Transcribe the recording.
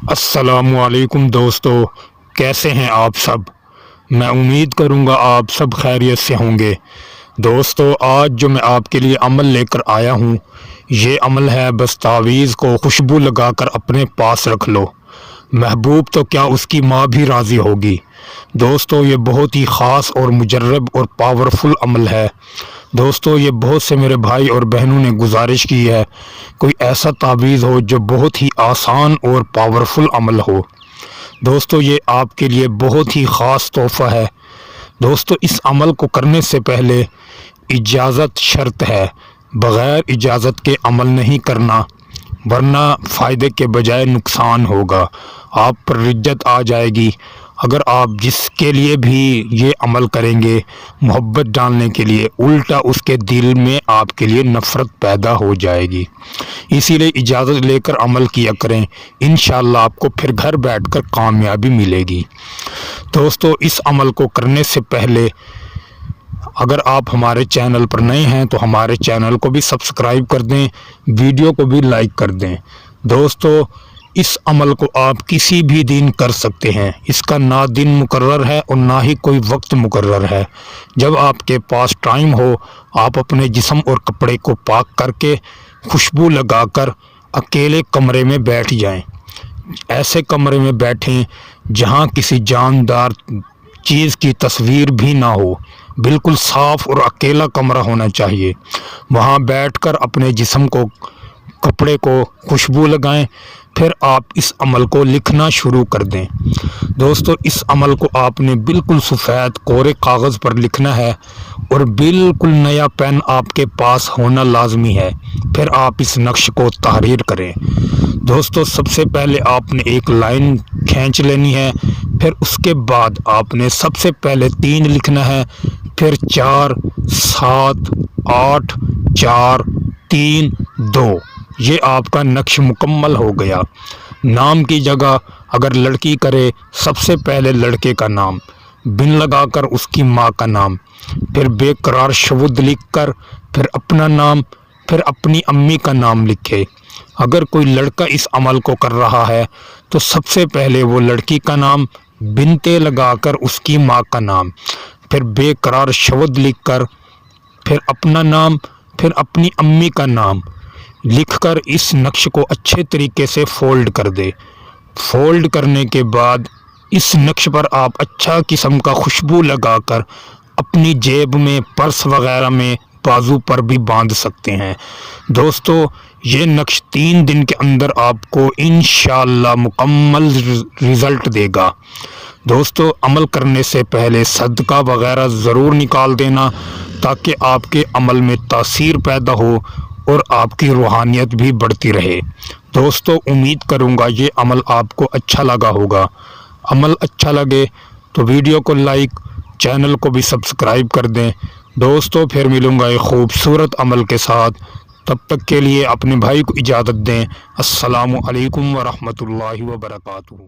السلام علیکم دوستو، کیسے ہیں آپ سب؟ میں امید کروں گا آپ سب خیریت سے ہوں گے۔ دوستو، آج جو میں آپ کے لیے عمل لے کر آیا ہوں، یہ عمل ہے بس تعویذ کو خوشبو لگا کر اپنے پاس رکھ لو، محبوب تو کیا اس کی ماں بھی راضی ہوگی۔ دوستو، یہ بہت ہی خاص اور مجرب اور پاورفل عمل ہے۔ دوستو، یہ بہت سے میرے بھائی اور بہنوں نے گزارش کی ہے، کوئی ایسا تعویذ ہو جو بہت ہی آسان اور پاورفل عمل ہو۔ دوستو، یہ آپ کے لیے بہت ہی خاص تحفہ ہے۔ دوستو، اس عمل کو کرنے سے پہلے اجازت شرط ہے، بغیر اجازت کے عمل نہیں کرنا، ورنہ فائدے کے بجائے نقصان ہوگا، آپ پر رجت آ جائے گی۔ اگر آپ جس کے لیے بھی یہ عمل کریں گے محبت ڈالنے کے لیے، الٹا اس کے دل میں آپ کے لیے نفرت پیدا ہو جائے گی۔ اسی لیے اجازت لے کر عمل کیا کریں، انشاءاللہ آپ کو پھر گھر بیٹھ کر کامیابی ملے گی۔ دوستو، اس عمل کو کرنے سے پہلے اگر آپ ہمارے چینل پر نئے ہیں تو ہمارے چینل کو بھی سبسکرائب کر دیں، ویڈیو کو بھی لائک کر دیں۔ دوستو، اس عمل کو آپ کسی بھی دن کر سکتے ہیں، اس کا نہ دن مقرر ہے اور نہ ہی کوئی وقت مقرر ہے۔ جب آپ کے پاس ٹائم ہو، آپ اپنے جسم اور کپڑے کو پاک کر کے خوشبو لگا کر اکیلے کمرے میں بیٹھ جائیں۔ ایسے کمرے میں بیٹھیں جہاں کسی جاندار چیز کی تصویر بھی نہ ہو، بالکل صاف اور اکیلا کمرہ ہونا چاہیے۔ وہاں بیٹھ کر اپنے جسم کو، کپڑے کو خوشبو لگائیں، پھر آپ اس عمل کو لکھنا شروع کر دیں۔ دوستو، اس عمل کو آپ نے بالکل سفید کورے کاغذ پر لکھنا ہے اور بالکل نیا پین آپ کے پاس ہونا لازمی ہے۔ پھر آپ اس نقش کو تحریر کریں۔ دوستو، سب سے پہلے آپ نے ایک لائن کھینچ لینی ہے، پھر اس کے بعد آپ نے سب سے پہلے 3 لکھنا ہے، پھر 4، 7، 8، 4، 3، 2۔ یہ آپ کا نقش مکمل ہو گیا۔ نام کی جگہ اگر لڑکی کرے، سب سے پہلے لڑکے کا نام، بن لگا کر اس کی ماں کا نام، پھر بے قرار شبد لکھ کر، پھر اپنا نام، پھر اپنی امی کا نام لکھے۔ اگر کوئی لڑکا اس عمل کو کر رہا ہے تو سب سے پہلے وہ لڑکی کا نام، بنتے لگا کر اس کی ماں کا نام، پھر بے قرار شبد لکھ کر، پھر اپنا نام، پھر اپنی امی کا نام لکھ کر اس نقش کو اچھے طریقے سے فولڈ کر دے۔ فولڈ کرنے کے بعد اس نقش پر آپ اچھا قسم کا خوشبو لگا کر اپنی جیب میں، پرس وغیرہ میں، بازو پر بھی باندھ سکتے ہیں۔ دوستو، یہ نقش 3 دن کے اندر آپ کو انشاءاللہ مکمل رزلٹ دے گا۔ دوستو، عمل کرنے سے پہلے صدقہ وغیرہ ضرور نکال دینا تاکہ آپ کے عمل میں تاثیر پیدا ہو اور آپ کی روحانیت بھی بڑھتی رہے۔ دوستو، امید کروں گا یہ عمل آپ کو اچھا لگا ہوگا۔ عمل اچھا لگے تو ویڈیو کو لائک، چینل کو بھی سبسکرائب کر دیں۔ دوستو، پھر ملوں گا ایک خوبصورت عمل کے ساتھ، تب تک کے لیے اپنے بھائی کو اجازت دیں۔ السلام علیکم ورحمۃ اللہ وبرکاتہ۔